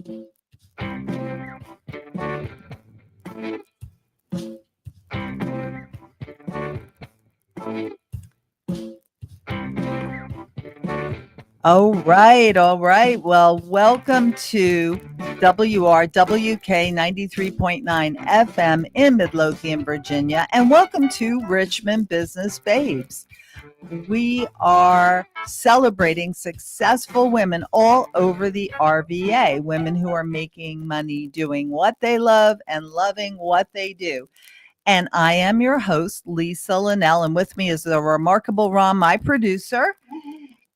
All right, all right. Well, welcome to WRWK 93.9 FM in Midlothian, Virginia, and welcome to Richmond Business Babes. We are celebrating successful women all over the RVA, women who are making money doing what they love and loving what they do. And I am your host, Lisa Linnell, and with me is the remarkable Ron, my producer.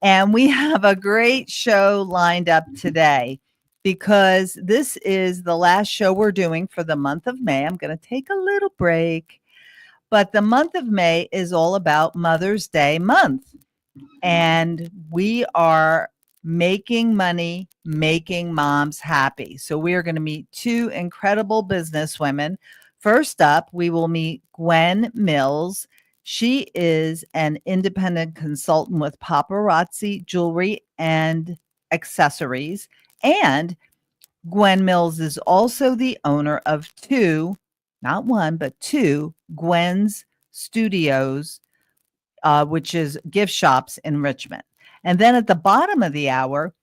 And we have a great show lined up today because this is the last show we're doing for the month of May. I'm going to take a little break, but the month of May is all about Mother's Day month. And we are making money, making moms happy. So we are going to meet two incredible businesswomen. First up, we will meet Gwen Mills. She is an independent consultant with paparazzi jewelry and accessories. And Gwen Mills is also the owner of two, not one, but two Gwen's Studios, which is gift shops in Richmond. And then at the bottom of the hour,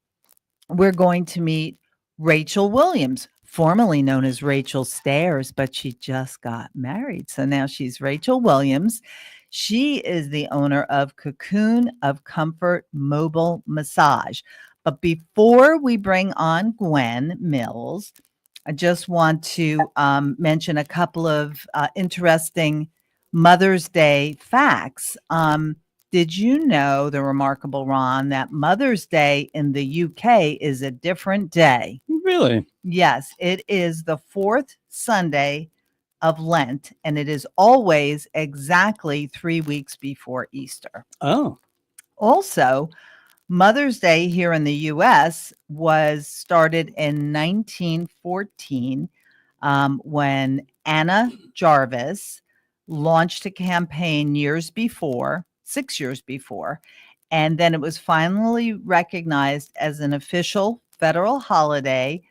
we're going to meet Rachel Williams, formerly known as Rachel Stairs, but she just got married. So now she's Rachel Williams. She is the owner of Cocoon of Comfort Mobile Massage. But before we bring on Gwen Mills, I just want to mention a couple of interesting Mother's Day facts. Did you know, the remarkable Ron, that Mother's Day in the UK is a different day? Really? Yes, it is the fourth Sunday of Lent, and it is always exactly 3 weeks before Easter. Oh. Also, Mother's Day here in the U.S. was started in 1914 when Anna Jarvis launched a campaign 6 years before, and then it was finally recognized as an official federal holiday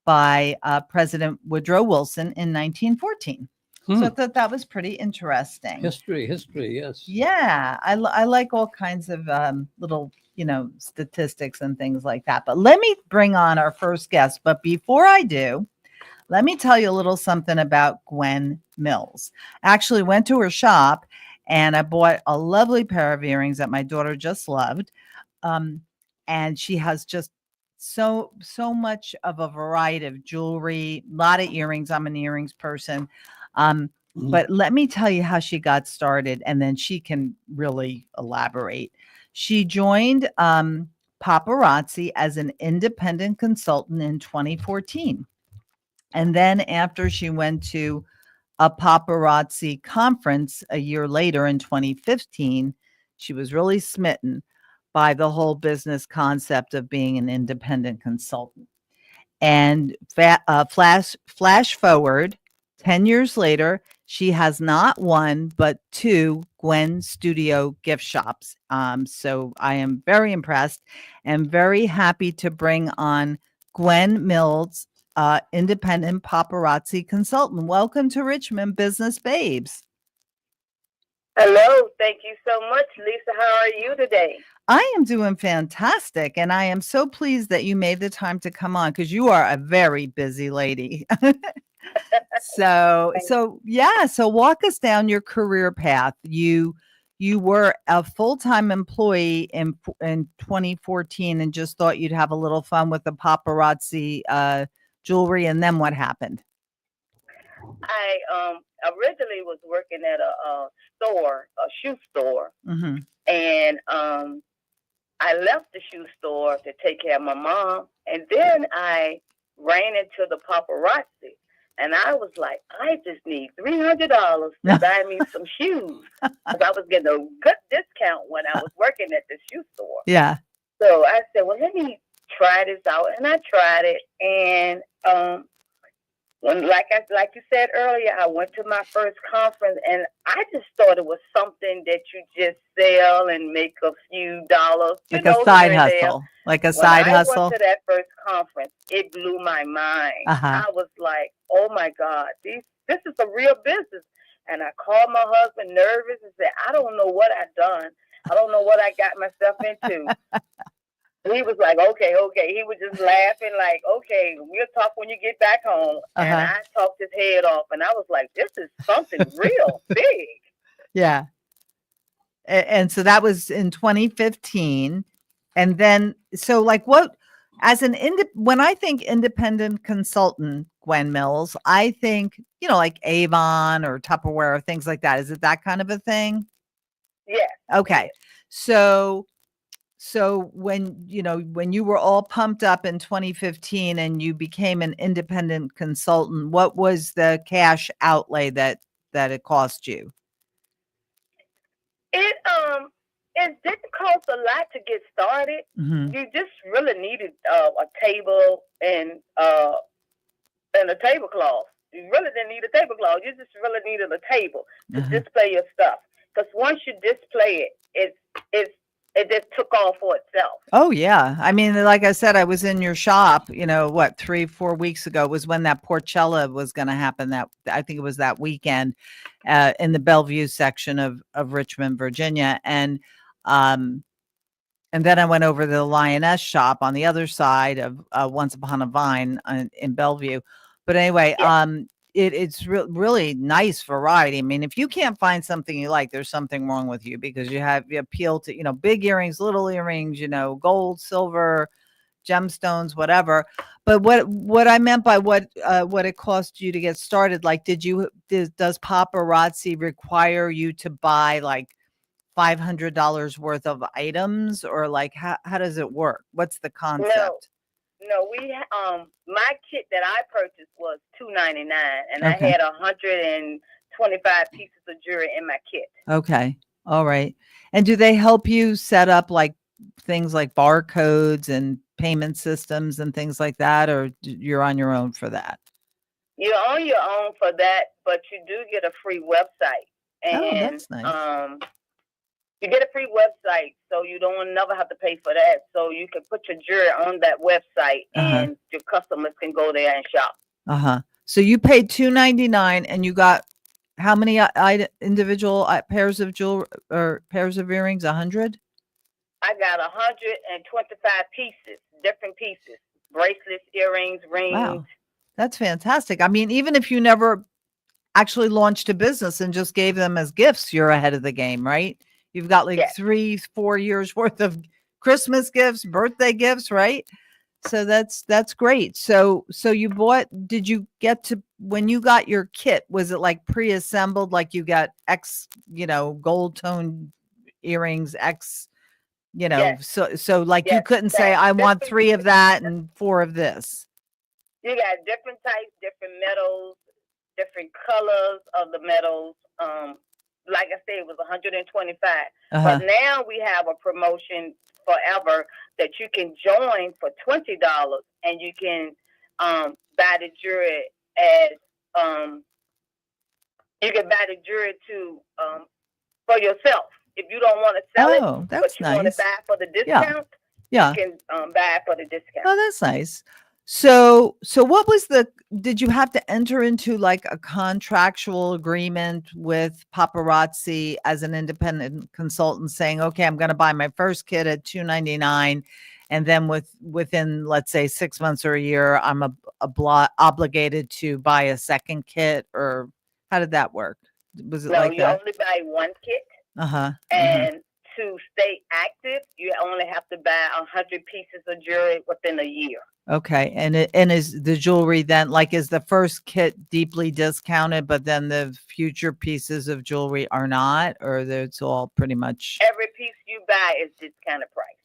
by President Woodrow Wilson in 1914. So I thought that was pretty interesting. History, yes. Yeah, I like all kinds of little, statistics and things like that. But let me bring on our first guest. But before I do, let me tell you a little something about Gwen Mills. I actually went to her shop and I bought a lovely pair of earrings that my daughter just loved. And she has just so much of a variety of jewelry, a lot of earrings. I'm an earrings person. But let me tell you how she got started, and then she can really elaborate. She joined paparazzi as an independent consultant in 2014. And then after she went to a paparazzi conference a year later in 2015, she was really smitten by the whole business concept of being an independent consultant. And flash forward 10 years later, she has not one, but two Gwen Studio gift shops. So I am very impressed and very happy to bring on Gwen Mills, independent paparazzi consultant. Welcome to Richmond Business Babes. Hello. Thank you so much, Lisa. How are you today? I am doing fantastic, and I am so pleased that you made the time to come on because you are a very busy lady. So walk us down your career path. You were a full-time employee in 2014 and just thought you'd have a little fun with the paparazzi jewelry, and then what happened? I originally was working at a shoe store, Mm-hmm. and I left the shoe store to take care of my mom, and then I ran into the paparazzi. And I was like, I just need $300 to buy me some shoes. Because I was getting a good discount when I was working at the shoe store. Yeah. So I said, well, let me try this out. And I tried it. And when, like you said earlier, I went to my first conference, and I just thought it was something that you just sell and make a few dollars, Like a side here and there. hustle, like a When side I went hustle. to that first conference, it blew my mind. Uh-huh. I was like, "Oh my God, this is a real business." And I called my husband, nervous, and said, "I don't know what I've done. I don't know what I got myself into." He was like, "Okay, okay." He was just laughing, like, "Okay, we'll talk when you get back home." And Uh-huh. I talked his head off, and I was like, "This is something real big." Yeah. And so that was in 2015. And then, so like what, as when I think independent consultant, Gwen Mills, I think, like Avon or Tupperware or things like that. Is it that kind of a thing? Yes. Okay. So when when you were all pumped up in 2015 and you became an independent consultant, what was the cash outlay that it cost you? It didn't cost a lot to get started. Mm-hmm. You just really needed a table and a tablecloth. You really didn't need a tablecloth. You just really needed a table to display your stuff. Because once you display it, it just took off for itself. Oh yeah. I mean, like I said, I was in your shop, 3-4 weeks ago was when that Porchella was going to happen. That I think it was that weekend, in the Bellevue section of Richmond, Virginia. And then I went over to the Lioness shop on the other side of Once Upon a Vine in Bellevue. But anyway, it's really nice variety. I mean, if you can't find something you like, there's something wrong with you, because you appeal to, big earrings, little earrings, gold, silver, gemstones, whatever. But what I meant by what it cost you to get started, like, does paparazzi require you to buy like $500 worth of items, or like how does it work? What's the concept? No, my kit that I purchased was $2.99, and I Okay. had 125 pieces of jewelry in my kit. Okay. All right. And do they help you set up like things like barcodes and payment systems and things like that, or you're on your own for that? You're on your own for that, but you do get a free website. Oh, And that's nice. you get a free website, so you don't never have to pay for that. So you can put your jewelry on that website, and your customers can go there and shop. So you paid $2.99, and you got how many individual pairs of jewelry or pairs of earrings? 100. I got 125 pieces, different pieces, bracelets, earrings, rings. Wow, that's fantastic. I mean, even if you never actually launched a business and just gave them as gifts, you're ahead of the game, right? You've got like 3-4 years worth of Christmas gifts, birthday gifts, right? So that's great. So did you get to, when you got your kit, was it like pre-assembled, like you got X, gold tone earrings, X, so like you couldn't say, I want 3 of that and 4 of this. You got different types, different metals, different colors of the metals. Like I said, it was 125. But now we have a promotion forever that you can join for $20, and you can buy the jewelry as you can buy the jewelry for yourself. If you don't want to sell it, but you want to buy for the discount, you can buy it for the discount. Oh, that's nice. So what was did you have to enter into like a contractual agreement with paparazzi as an independent consultant saying, okay, I'm going to buy my first kit at $2.99, and then within, let's say, 6 months or a year, I'm obligated to buy a second kit? Or how did that work? Was it like that? No, you only buy one kit. And to stay active, you only have to buy 100 pieces of jewelry within a year. Okay. And is the jewelry then, like, is the first kit deeply discounted, but then the future pieces of jewelry are not, or it's all pretty much? Every piece you buy is discounted price.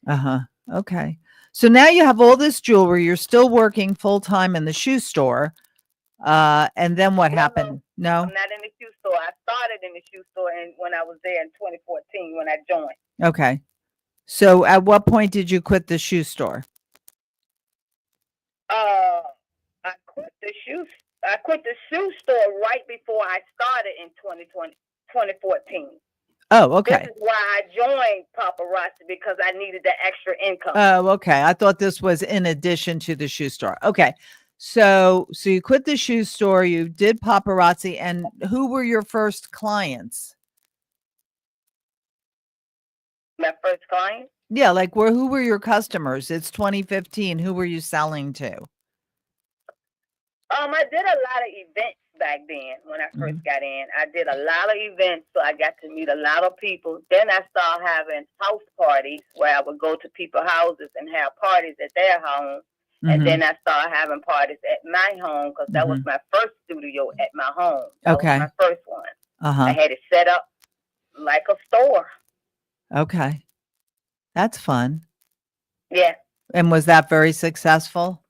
Okay. So now you have all this jewelry. You're still working full time in the shoe store. And then what happened? No, I'm not in the shoe store. I started in the shoe store when I was there in 2014 when I joined. Okay. So at what point did you quit the shoe store? I quit the shoe. I quit the shoe store right before I started in 2014. Oh, okay. This is why I joined paparazzi, because I needed the extra income. Oh, okay. I thought this was in addition to the shoe store. Okay. So you quit the shoe store, you did paparazzi, and who were your first clients? My first client? Yeah, like who were your customers? It's 2015. Who were you selling to? I did a lot of events back then when I first got in. I did a lot of events, so I got to meet a lot of people. Then I started having house parties where I would go to people's houses and have parties at their home. And then I started having parties at my home, because that was my first studio at my home. That was my first one. I had it set up like a store. Okay. That's fun. Yeah. And was that very successful?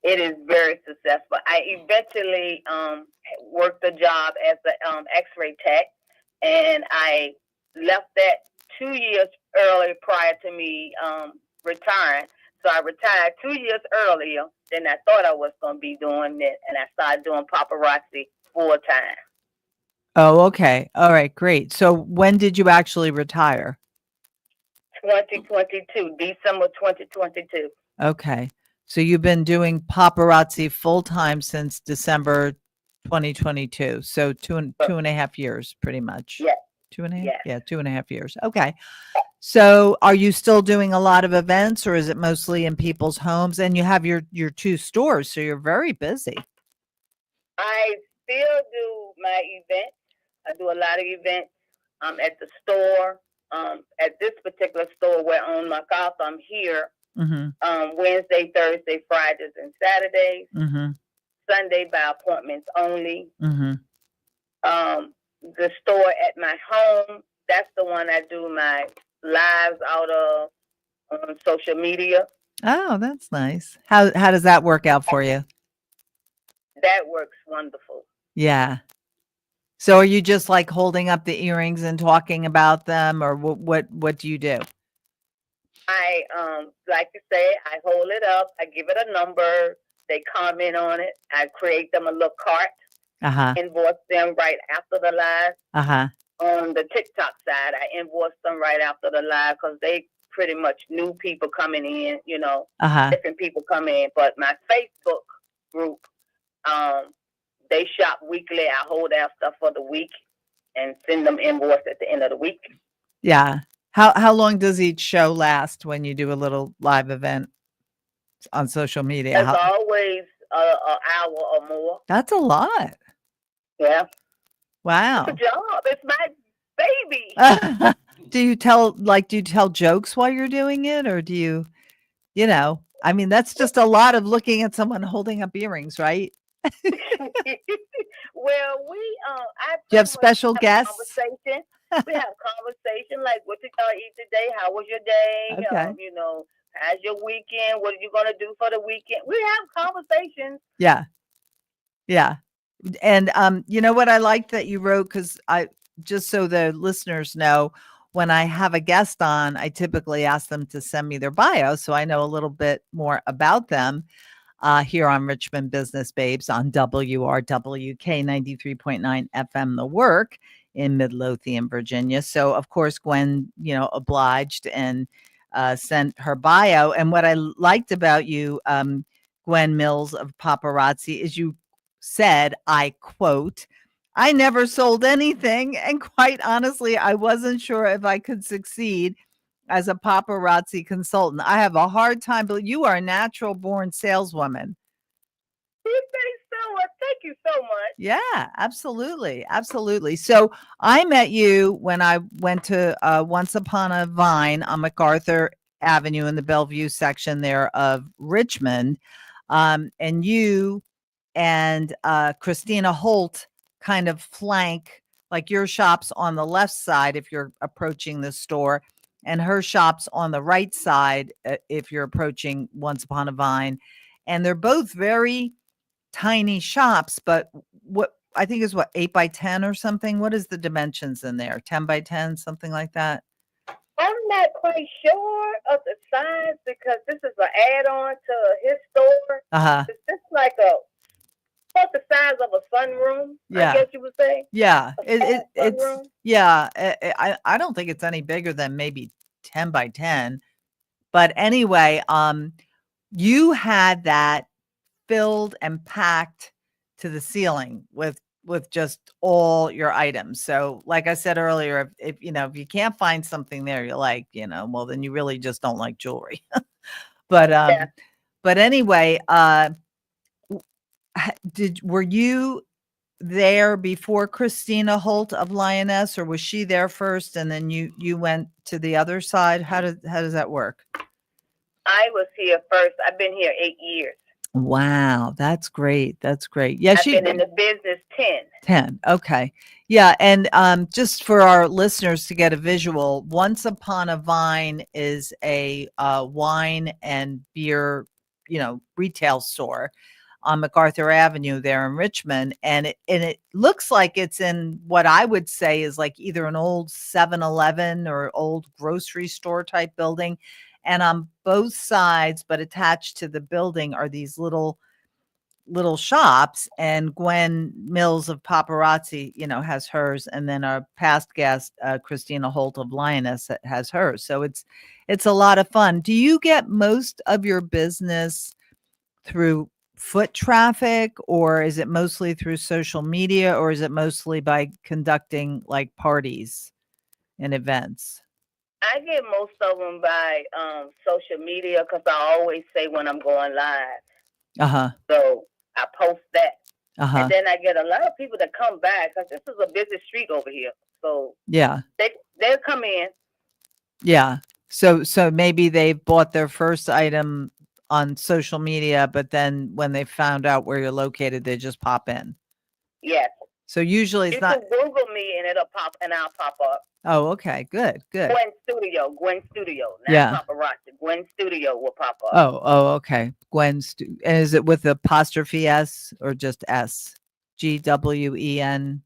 It is very successful. I eventually worked a job as an X-ray tech, and I left that 2 years early prior to me retiring. So I retired 2 years earlier than I thought I was going to be doing it, and I started doing paparazzi full time. Oh, okay. All right, great. So when did you actually retire? 2022, December 2022. Okay. So you've been doing paparazzi full time since December 2022. So two and a half years, pretty much. Yeah. 2.5? Yeah, 2.5 years. Okay. So are you still doing a lot of events, or is it mostly in people's homes? And you have your two stores, so you're very busy. I still do my events. I do a lot of events at the store. At this particular store where on MacArthur, I'm here Wednesday, Thursday, Fridays, and Saturdays. Sunday by appointments only. The store at my home, that's the one I do my lives out of on social media. Oh, that's nice. How does that work out for you? That works wonderful. Yeah. So are you just like holding up the earrings and talking about them, or what do you do? I like you say, I hold it up, I give it a number, they comment on it, I create them a little cart, invoice them right after the live. On the TikTok side, I invoice them right after the live, because they pretty much new people coming in, different people come in. But my Facebook group, they shop weekly. I hold out stuff for the week and send them invoice at the end of the week. Yeah. How long does each show last when you do a little live event on social media? It's always an hour or more. That's a lot. Yeah. Wow. It's a job. It's my baby. Do you tell jokes while you're doing it, or do you I mean, that's just a lot of looking at someone holding up earrings, right? Well, do you have special guests? Conversation. We have conversation like, what did y'all eat today? How was your day? Okay. How's your weekend? What are you gonna do for the weekend? We have conversations. Yeah. Yeah. And you know what I like that you wrote, because just so the listeners know, when I have a guest on, I typically ask them to send me their bio so I know a little bit more about them. Here on Richmond Business Babes on WRWK 93.9 FM, The Work in Midlothian, Virginia. So, of course, Gwen, obliged and sent her bio. And what I liked about you, Gwen Mills of Paparazzi, is you said, I quote, "I never sold anything. And quite honestly, I wasn't sure if I could succeed as a paparazzi consultant. I have a hard time, but you are a natural born saleswoman." Thank you so much. Yeah, absolutely. Absolutely. So I met you when I went to Once Upon a Vine on MacArthur Avenue in the Bellevue section there of Richmond. And you and Christina Holt kind of flank, like your shop's on the left side if you're approaching the store, and her shop's on the right side if you're approaching Once Upon a Vine. And they're both very tiny shops, but what I think is 8 by 10 or something. What is the dimensions in there? 10 by 10, something like that. I'm not quite sure of the size, because this is an add-on to his store. It's just like About the size of a sunroom, I Yeah. guess you would say. Yeah. A small It's, sunroom. yeah. I don't think it's any bigger than maybe 10 by 10. But anyway, you had that filled and packed to the ceiling with just all your items. So like I said earlier, if you know, if you can't find something there you like, you know, well then you really just don't like jewelry. But Yeah. but anyway, were you there before Christina Holt of Lioness, or was she there first and then you went to the other side? How does that work? I was here first. I've been here 8 years. Wow, that's great. That's great. Yeah, I've been in the business 10. 10. Okay. Yeah, and just for our listeners to get a visual, Once Upon a Vine is a wine and beer, you know, retail store on MacArthur Avenue there in Richmond, and it looks like it's in what I would say is like either an old 7-Eleven or old grocery store type building. And on both sides, but attached to the building, are these little shops, and Gwen Mills of Paparazzi, you know, has hers, and then our past guest, Christina Holt of Lioness, has hers. So it's a lot of fun. Do you get most of your business through foot traffic, or is it mostly through social media, or is it mostly by conducting like parties and events? I get most of them by social media because I always say when I'm going live. Uh-huh. So I post that. Uh-huh. And then I get a lot of people that come back because this is a busy street over here. So yeah, they'll come in. Yeah. So maybe they bought their first item on social media, but then when they found out where you're located, they just pop in. Yes. So usually it's You not. can Google me and it'll pop and I'll pop up. Oh, okay. Good. Gwen Studio. Not Yeah. Paparazzi. Gwen Studio will pop up. Oh, okay. And is it with apostrophe S or just S? GWEN?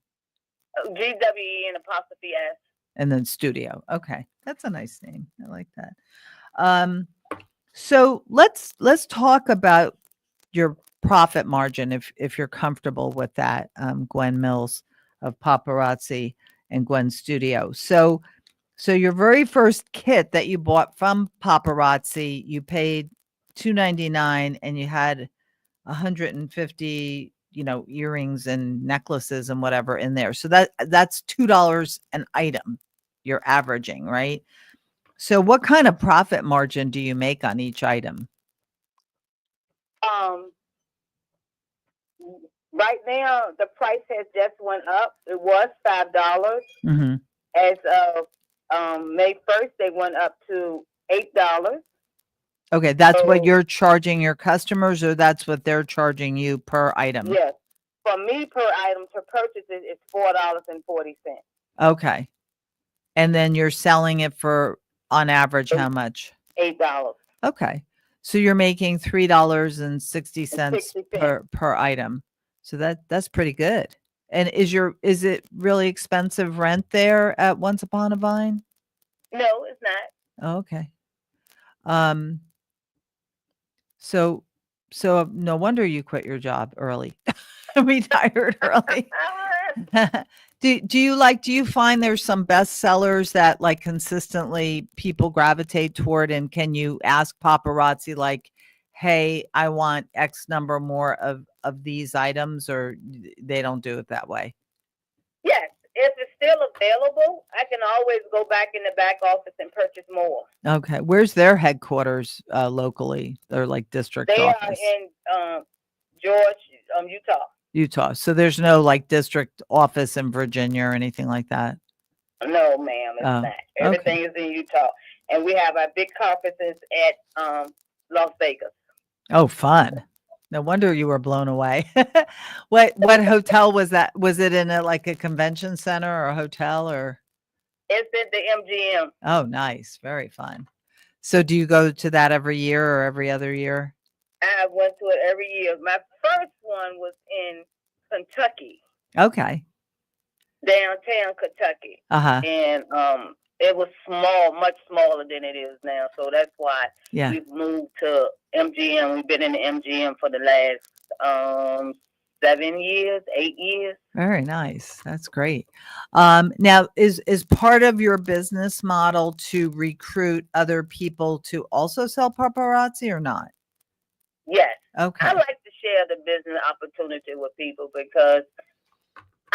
GWEN apostrophe S. And then studio. Okay. That's a nice name. I like that. So let's talk about your profit margin if you're comfortable with that, Gwen Mills of Paparazzi and Gwen Studio. So your very first kit that you bought from Paparazzi, you paid $299 and you had 150, you know, earrings and necklaces and whatever in there. So that's $2 an item you're averaging, right? So what kind of profit margin do you make on each item? Right now the price has just went up. It was $5. Mm-hmm. As of May 1st, they went up to $8. Okay, that's what you're charging your customers, or that's what they're charging you per item? Yes. For me, per item to purchase it, it's $4.40. Okay. And then you're selling it for, on average, how much? $8. Okay. So you're making $3.60 per item. So that's pretty good. And is it really expensive rent there at Once Upon a Vine? No, it's not. Oh, okay. So no wonder you quit your job early. Retired early. Do you find there's some best sellers that like consistently people gravitate toward, and can you ask Paparazzi like, hey, I want X number more of these items, or they don't do it that way? Yes. If it's still available, I can always go back in the back office and purchase more. Okay. Where's their headquarters locally? Or like district office? They are in George, Utah. So there's no like district office in Virginia or anything like that? No, ma'am, it's not. Everything is in Utah. And we have our big conferences at Las Vegas. Oh, fun. No wonder you were blown away. What hotel was that? Was it in a convention center or a hotel, or? It's at the MGM. Oh, nice. Very fun. So do you go to that every year or every other year? I went to it every year. My first one was in Kentucky. Okay. Downtown Kentucky. Uh-huh. And it was small, much smaller than it is now. So that's why we've moved to MGM. We've been in the MGM for the last 7 years, 8 years. Very nice. That's great. Now, is part of your business model to recruit other people to also sell paparazzi or not? Yes. Okay. I like to share the business opportunity with people because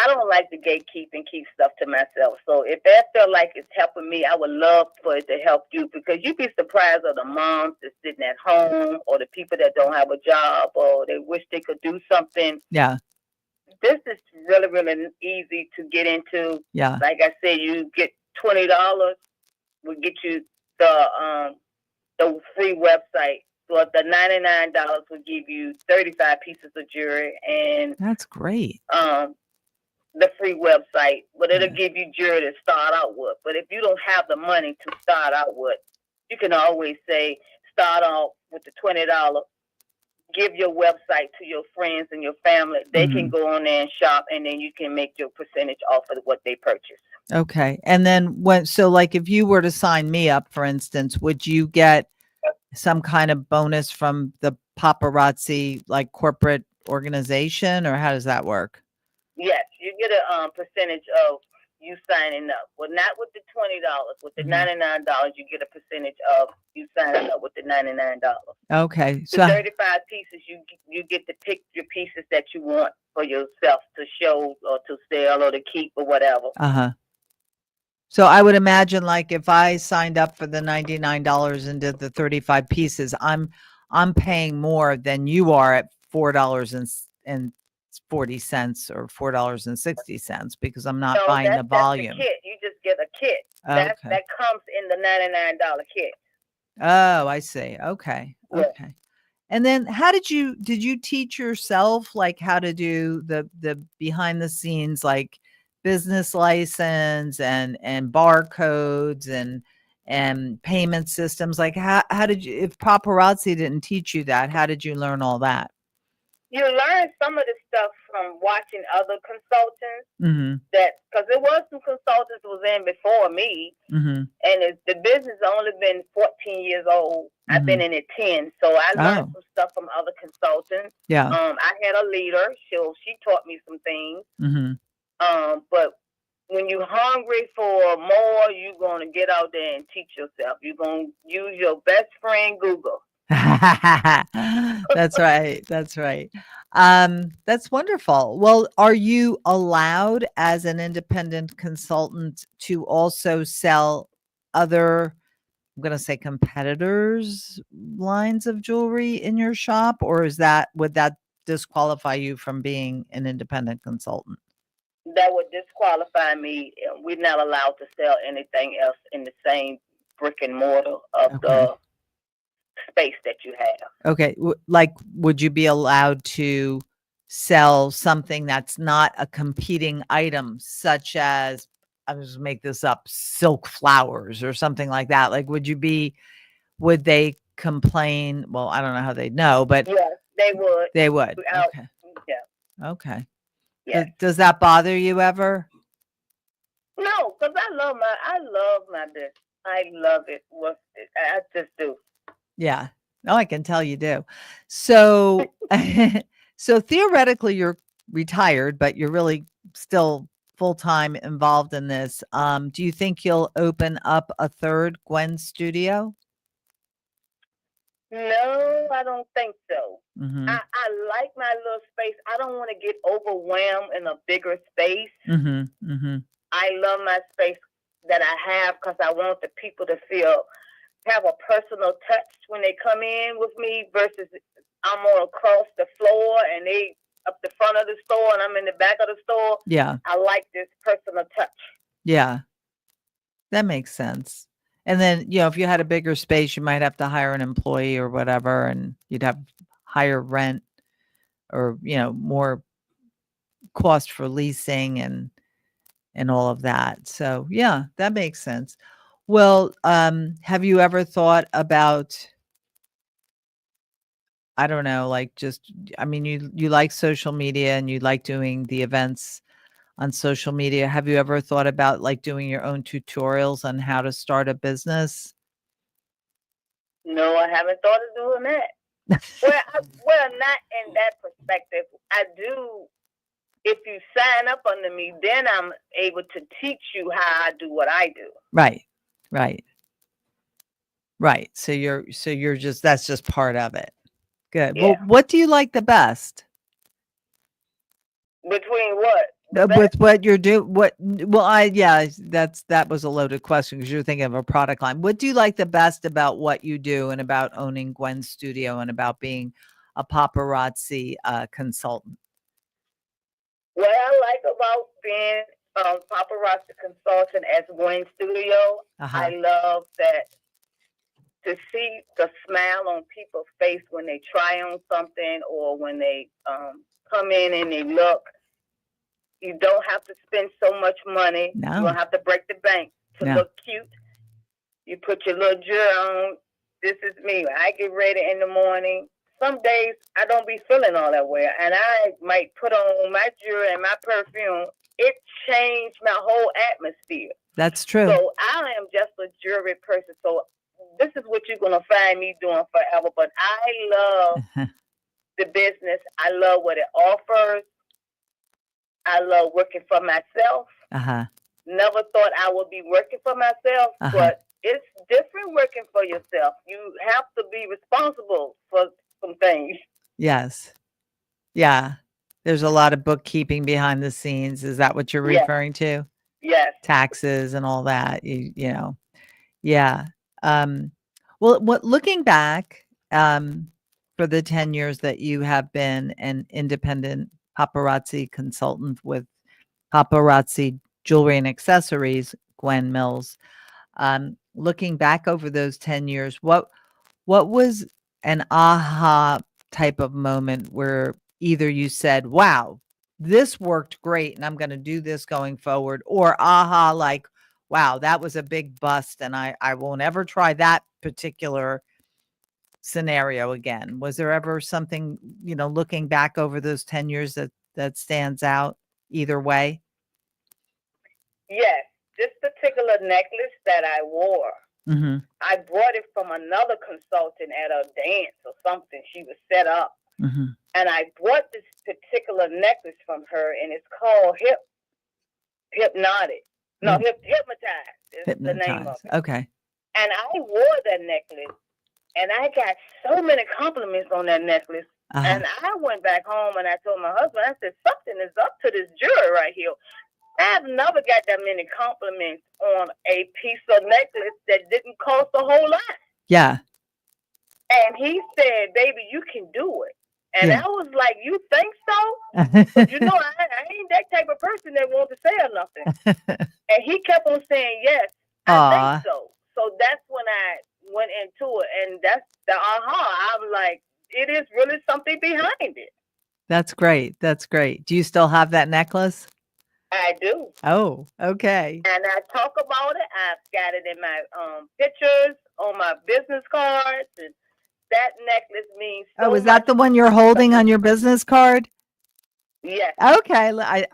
I don't like to gatekeep and keep stuff to myself. So if that feel like it's helping me, I would love for it to help you, because you'd be surprised of the moms that's sitting at home, or the people that don't have a job, or they wish they could do something. Yeah. This is really, really easy to get into. Yeah. Like I said, you get $20, will get you the free website. So the $99 will give you 35 pieces of jewelry, and That's great. the free website, but it'll give you jewelry to start out with. But if you don't have the money to start out with, you can always say, start off with the $20. Give your website to your friends and your family. They can go on there and shop, and then you can make your percentage off of what they purchase. Okay. And then so like if you were to sign me up, for instance, would you get some kind of bonus from the paparazzi, like corporate organization, or how does that work? Yes, you get a percentage of you signing up. Well, not with the $20. With the $99, you get a percentage of you signing up with the $99. Okay. So 35 pieces, you get to pick your pieces that you want for yourself to show or to sell or to keep or whatever. So I would imagine, like, if I signed up for the $99 and did the 35 pieces, I'm paying more than you are at $4.40 or $4.60 because I'm not buying the volume. That's the kit. You just get a kit. That comes in the $99 kit. Oh, I see. Okay. Yeah. Okay. And then did you teach yourself, like, how to do the behind the scenes, like business license and barcodes and payment systems? Like, how did you, if paparazzi didn't teach you that, how did you learn all that? You learn some of the stuff from watching other consultants. That, because there was some consultants was in before me, and the business has only been 14 years old. I've been in it 10, so I learned some stuff from other consultants. Yeah. I had a leader; she taught me some things. But when you're hungry for more, you're gonna get out there and teach yourself. You're gonna use your best friend, Google. That's right. That's right. That's wonderful. Well, are you allowed as an independent consultant to also sell other, I'm going to say, competitors' lines of jewelry in your shop, or would that disqualify you from being an independent consultant? That would disqualify me. We're not allowed to sell anything else in the same brick and mortar of the space that you have. Okay. Like, would you be allowed to sell something that's not a competing item, such as, I'm just make this up, silk flowers or something like that? Like, would they complain? Well, I don't know how they'd know, but yes, they would. They would. Okay. Yeah. Okay. Yes. Does that bother you ever? No, because I love my business. I love it. I just do. Yeah. Oh, I can tell you do. So, so theoretically you're retired, but you're really still full-time involved in this. Do you think you'll open up a third Gwen studio? No, I don't think so. I like my little space. I don't want to get overwhelmed in a bigger space. I love my space that I have because I want the people to have a personal touch when they come in with me, versus I'm on across the floor and they up the front of the store and I'm in the back of the store. Yeah. I like this personal touch. Yeah. That makes sense. And then, if you had a bigger space, you might have to hire an employee or whatever, and you'd have higher rent or, more cost for leasing and all of that. So, yeah, that makes sense. Well, have you ever thought about, I don't know, like you like social media and you like doing the events on social media. Have you ever thought about like doing your own tutorials on how to start a business? No, I haven't thought of doing that. Well, not in that perspective. I do if you sign up under me, then I'm able to teach you how I do what I do. Right. So you're just, that's just part of it. Good. Yeah. Well, what do you like the best? Between what? With what you're doing, that was a loaded question because you're thinking of a product line. What do you like the best about what you do and about owning Gwen's studio and about being a paparazzi consultant? What I like about being paparazzi consultant at Gwen Studio, I love that to see the smile on people's face when they try on something or when they come in and they look. You don't have to spend so much money. No. You don't have to break the bank to look cute. You put your little jewelry on. This is me. I get ready in the morning. Some days I don't be feeling all that well, and I might put on my jewelry and my perfume. It changed my whole atmosphere. That's true. So I am just a jewelry person. So this is what you're gonna find me doing forever. But I love the business. I love what it offers. I love working for myself. Never thought I would be working for myself, but it's different working for yourself. You have to be responsible for some things. Yes. Yeah. There's a lot of bookkeeping behind the scenes. Is that what you're referring to? Yes. Taxes and all that, you know. Yeah. Well, looking back, for the 10 years that you have been an independent paparazzi consultant with Paparazzi Jewelry and Accessories, Gwen Mills, looking back over those 10 years, what was an aha type of moment where either you said, wow, this worked great and I'm going to do this going forward, or aha, like, wow, that was a big bust and I won't ever try that particular scenario again? Was there ever something, looking back over those 10 years that stands out either way? Yes, this particular necklace that I wore, I bought it from another consultant at a dance or something. She was set up. And I bought this particular necklace from her, and it's called Hypnotic. No, Hypnotized is the name of it. Okay. And I wore that necklace, and I got so many compliments on that necklace. And I went back home, and I told my husband, I said, something is up to this jewelry right here. I've never got that many compliments on a piece of necklace that didn't cost a whole lot. Yeah. And he said, baby, you can do it. And I was like, you think so? But I ain't that type of person that wants to say nothing. And he kept on saying, yes, I think so. So that's when I went into it. And that's the aha. I'm like, it is really something behind it. That's great. That's great. Do you still have that necklace? I do. Oh, okay. And I talk about it. I've got it in my pictures, on my business cards, and that necklace means so is that the one you're holding on your business card? Yes. Okay. I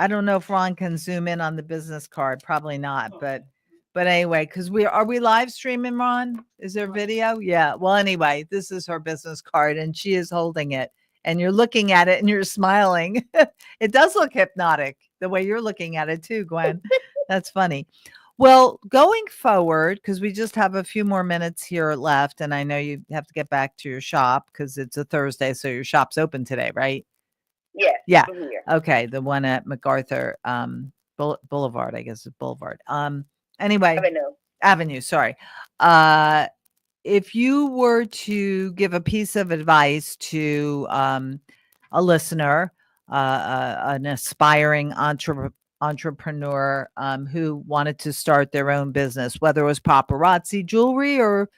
don't know if Ron can zoom in on the business card. Probably not, but anyway, because are we live streaming, Ron? Is there video? Yeah. Well, anyway, this is her business card and she is holding it. And you're looking at it and you're smiling. It does look hypnotic the way you're looking at it too, Gwen. That's funny. Well, going forward, because we just have a few more minutes here left, and I know you have to get back to your shop because it's a Thursday, so your shop's open today, right? Yes. Yeah. Okay. The one at MacArthur Boulevard, I guess it's Boulevard. Anyway, Avenue. Sorry. If you were to give a piece of advice to a listener, an aspiring entrepreneur who wanted to start their own business, whether it was paparazzi jewelry or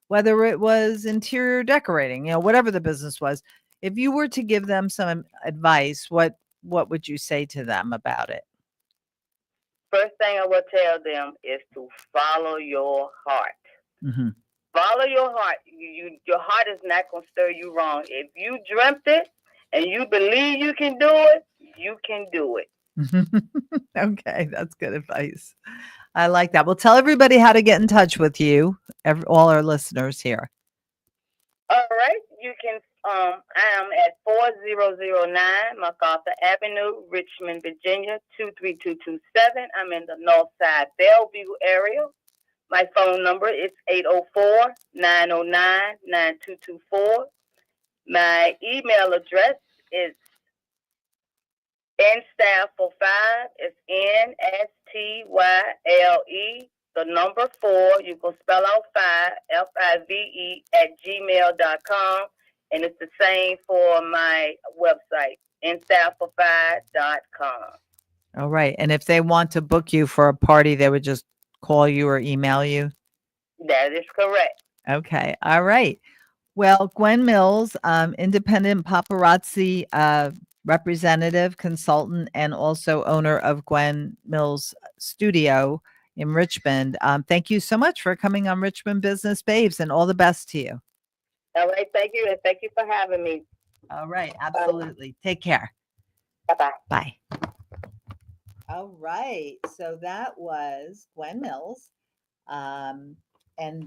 whether it was interior decorating, whatever the business was, if you were to give them some advice, what would you say to them about it? First thing I would tell them is to follow your heart. Follow your heart. Your heart is not going to stir you wrong. If you dreamt it and you believe you can do it, you can do it. Okay, that's good advice. I like that. Well, tell everybody how to get in touch with you, all our listeners here. All right. right. You can. I am at 4009 MacArthur Avenue, Richmond, Virginia 23227. I'm in the North Side Bellevue area. My phone number is 804-909-9224. My email address is NSTYLE for five. It's NSTYLE, the number 4. You can spell out 5, FIVE, @gmail.com. And it's the same for my website, NStylefor5.com. All right. And if they want to book you for a party, they would just call you or email you? That is correct. Okay. All right. Well, Gwen Mills, independent paparazzi representative, consultant, and also owner of Gwen Mills Studio in Richmond. Thank you so much for coming on Richmond Business Babes, and all the best to you. All right. Thank you. And thank you for having me. All right. Absolutely. Take care. Bye-bye. Bye. All right. So that was Gwen Mills. And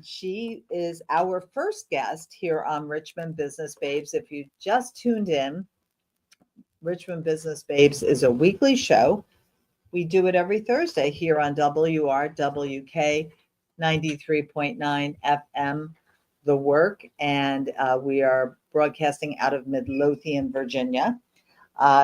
she is our first guest here on Richmond Business Babes. If you just tuned in, Richmond Business Babes is a weekly show. We do it every Thursday here on WRWK 93.9 FM, The Work, and we are broadcasting out of Midlothian, Virginia.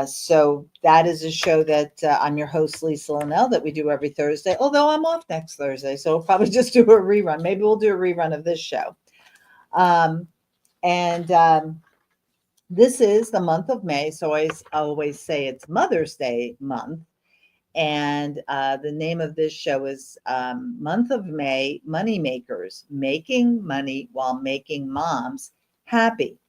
So that is a show that I'm your host, Lisa Linnell, that we do every Thursday, although I'm off next Thursday. So we'll probably just do a rerun. Maybe we'll do a rerun of this show. This is the month of May. So I always say it's Mother's Day month. And the name of this show is Month of May, Money Makers, Making Money While Making Moms Happy.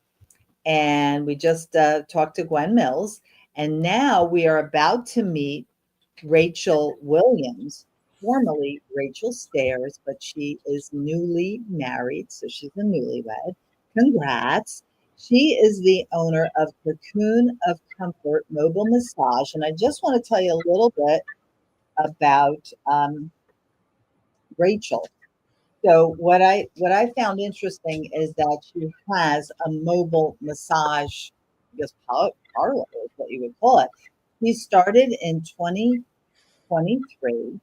And we just talked to Gwen Mills, and now we are about to meet Rachel Williams, formerly Rachel Stairs, but she is newly married, so she's a newlywed. Congrats. She is the owner of Cocoon of Comfort Mobile Massage, and I just want to tell you a little bit about Rachel. So what I found interesting is that she has a mobile massage, I guess parlor is what you would call it. She started in 2023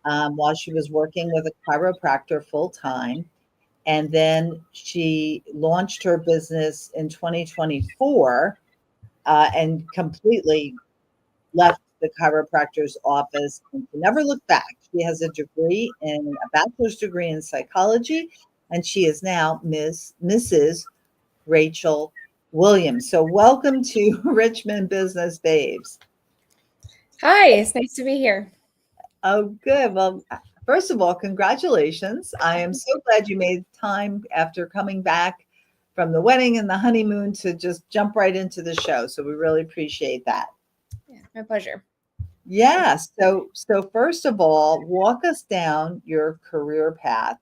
while she was working with a chiropractor full time, and then she launched her business in 2024 and completely left the chiropractor's office and she never looked back. She has a bachelor's degree in psychology, and she is now Mrs. Rachel Williams. So welcome to Richmond Business Babes. Hi, it's nice to be here. Oh, good. Well, first of all, congratulations. I am so glad you made time after coming back from the wedding and the honeymoon to just jump right into the show. So we really appreciate that. Yeah, my pleasure. Yeah. So first of all, walk us down your career path.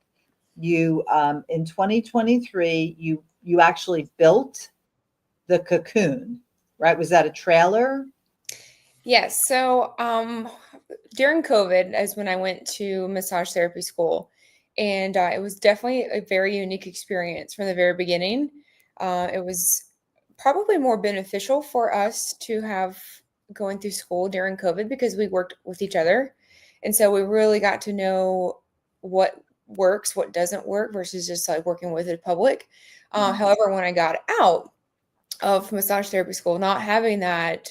You in 2023, you actually built the Cocoon, right? Was that a trailer? Yes. So during COVID is when I went to massage therapy school, and it was definitely a very unique experience from the very beginning. It was probably more beneficial for us to have going through school during COVID because we worked with each other. And so we really got to know what works, what doesn't work versus just like working with the public. However, when I got out of massage therapy school, not having that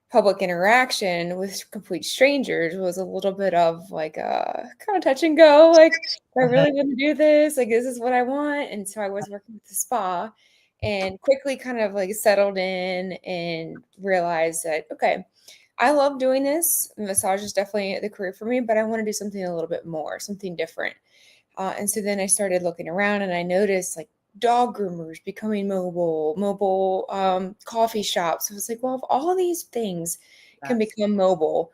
public interaction with complete strangers was a little bit of like a kind of touch and go. Like, do I really want to do this? Like, this is what I want. And so I was working with the spa and quickly kind of like settled in and realized that, okay, I love doing this. Massage is definitely the career for me, but I want to do something a little bit more, something different. And so then I started looking around and I noticed like dog groomers becoming mobile coffee shops. I was like, well, if all these things can become mobile,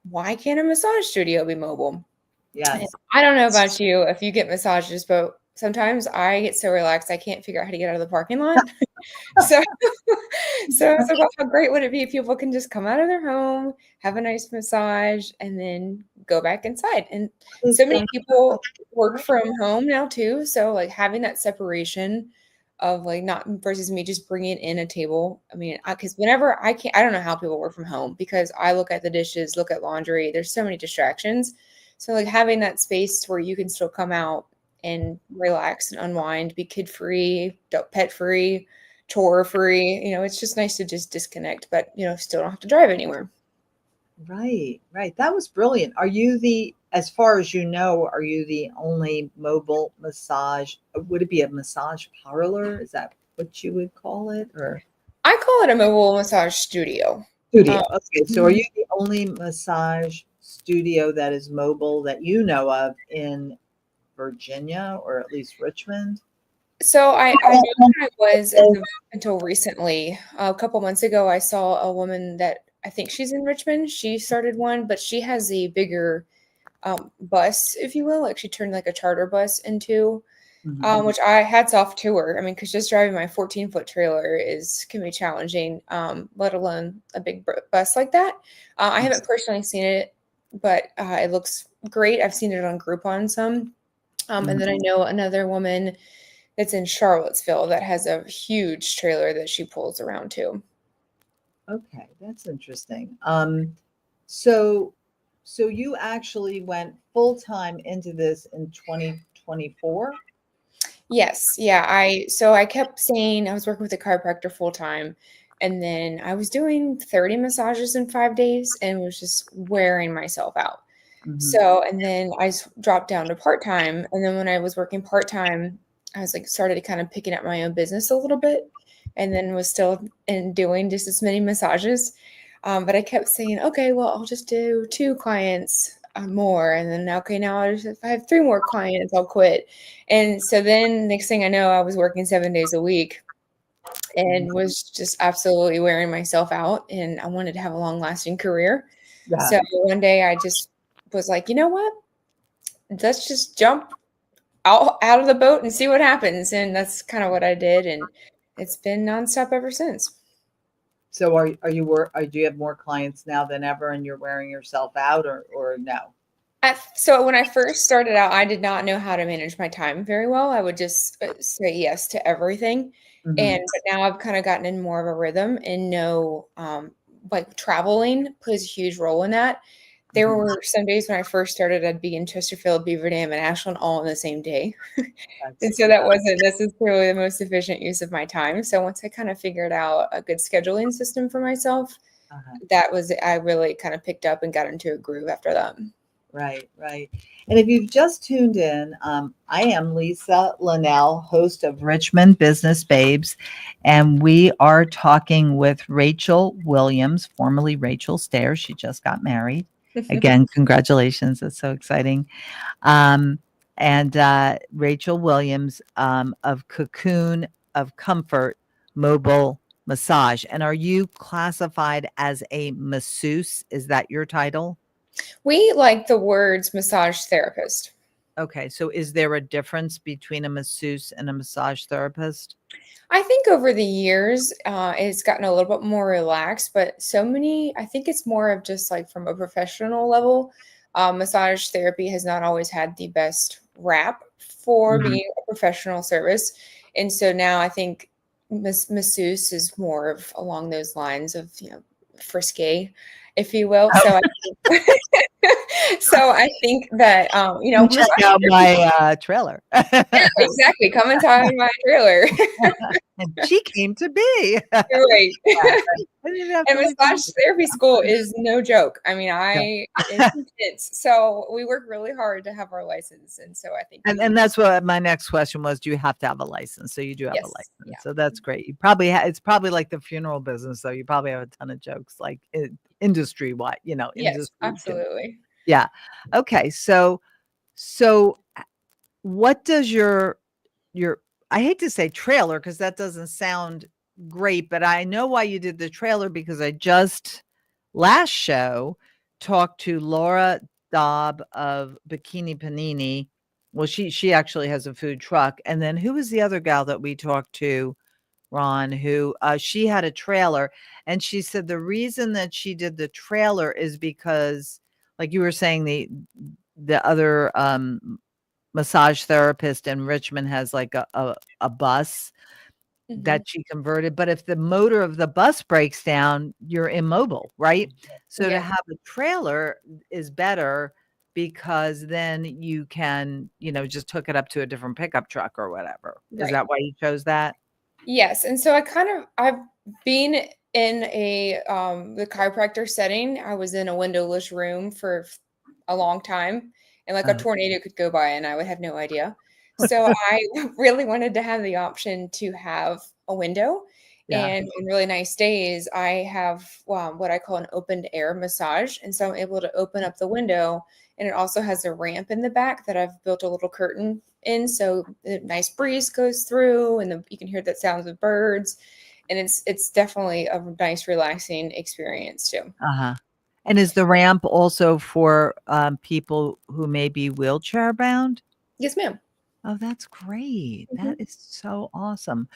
why can't a massage studio be mobile? Yes. I don't know about you if you get massages, but sometimes I get so relaxed I can't figure out how to get out of the parking lot. so I was like, well, how great would it be if people can just come out of their home, have a nice massage, and then go back inside? And so many people work from home now too. So like having that separation of like not versus me just bringing in a table. I mean, because whenever I can't, I don't know how people work from home because I look at the dishes, look at laundry. There's so many distractions. So like having that space where you can still come out and relax and unwind, be kid free, pet free, chore free. It's just nice to just disconnect, but still don't have to drive anywhere. Right, right. That was brilliant. As far as you know, are you the only mobile massage? Would it be a massage parlor? Is that what you would call it? Or I call it a mobile massage studio. studio? Um, Okay, so are you the only massage studio that is mobile that you know of in Virginia or at least Richmond? So I know that I was until recently. A couple months ago, I saw a woman that I think she's in Richmond. She started one, but she has a bigger bus, if you will. Like she turned like a charter bus into, Mhm. which I hats off to her. I mean, because just driving my 14-foot trailer can be challenging, let alone a big bus like that. I haven't personally seen it, but it looks great. I've seen it on Groupon some. And then I know another woman that's in Charlottesville that has a huge trailer that she pulls around too. Okay, that's interesting. So so you actually went full time into this in 2024? Yes, yeah. I kept saying I was working with a chiropractor full time, and then I was doing 30 massages in 5 days and was just wearing myself out. Mhm. So, and then dropped down to part time, and then when I was working part time, I was like started kind of picking up my own business a little bit, and then was still in doing just as many massages. But I kept saying, okay, well, I'll just do 2 clients more, and then okay, now if I have 3 more clients, I'll quit. And so then next thing I know, I was working 7 days a week and was just absolutely wearing myself out. And I wanted to have a long lasting career. Yeah. So one day I just was like, you know what? Let's just jump out of the boat and see what happens. And that's kind of what I did. And it's been nonstop ever since. So do you have more clients now than ever and you're wearing yourself out or no? So when I first started out, I did not know how to manage my time very well. I would just say yes to everything. Mhm. But now I've kind of gotten in more of a rhythm and know like traveling plays a huge role in that. There Mhm. were some days when I first started, I'd be in Chesterfield, Beaver Dam, and Ashland all in the same day. And That's so that wasn't necessarily the most efficient use of my time. So once I kind of figured out a good scheduling system for myself, uh-huh. I really kind of picked up and got into a groove after that. Right, right. And if you've just tuned in, I am Lisa Linnell, host of Richmond Business Babes, and we are talking with Rachel Williams, formerly Rachel Stair. She just got married. Again, congratulations. It's so exciting. Um, and Rachel Williams of Cocoon of Comfort Mobile Massage. And are you classified as a masseuse? Is that your title? We like the words massage therapist. Okay, so is there a difference between a masseuse and a massage therapist? I think over the years, it's gotten a little bit more relaxed, but I think it's more of just like from a professional level. Massage therapy has not always had the best rap for Mhm. being a professional service. And so now I think masseuse is more of along those lines of, frisky, if you will. So I think that, Come check massage out therapy, my trailer. yeah, exactly. Come and tie in my trailer. And she came to be. You're right. I didn't have And to leave. massage therapy school is no joke. I mean, Yeah. it's intense. So we work really hard to have our license. And so I think And that's what my next question was. Do you have to have a license? So you do have a yes. Yeah. license. So that's great. You probably it's probably like the funeral business, though. You probably have a ton of jokes, like industry wide, Yes, industry. absolutely. Yeah. Okay. So what does your I hate to say trailer because that doesn't sound great, but I know why you did the trailer because I just last show talked to Laura Dobb of Bikini Panini. Well, she actually has a food truck. And then who was the other gal that we talked to, Ron, who she had a trailer and she said the reason that she did the trailer is because like you were saying the other massage therapist in Richmond has like a bus. that she converted. But if the motor of the bus breaks down, you're immobile, right? So to Yeah. have a trailer is better because then you can, just hook it up to a different pickup truck or whatever. Is Right. that why you chose that? Yes, and so I've been in the chiropractor setting. I was in a windowless room for a long time, and like a Uh, tornado could go by and I would have no idea. So I really wanted to have the option to have a window. yeah. And on really nice days, I have what I call an open air massage. And so I'm able to open up the window, and it also has a ramp in the back that I've built a little curtain in. So a nice breeze goes through, and you can hear the sounds of birds. And it's definitely a nice, relaxing experience too. Uh-huh. And is the ramp also for people who may be wheelchair bound? Yes, ma'am. Oh, that's great. That Mhm. is so awesome.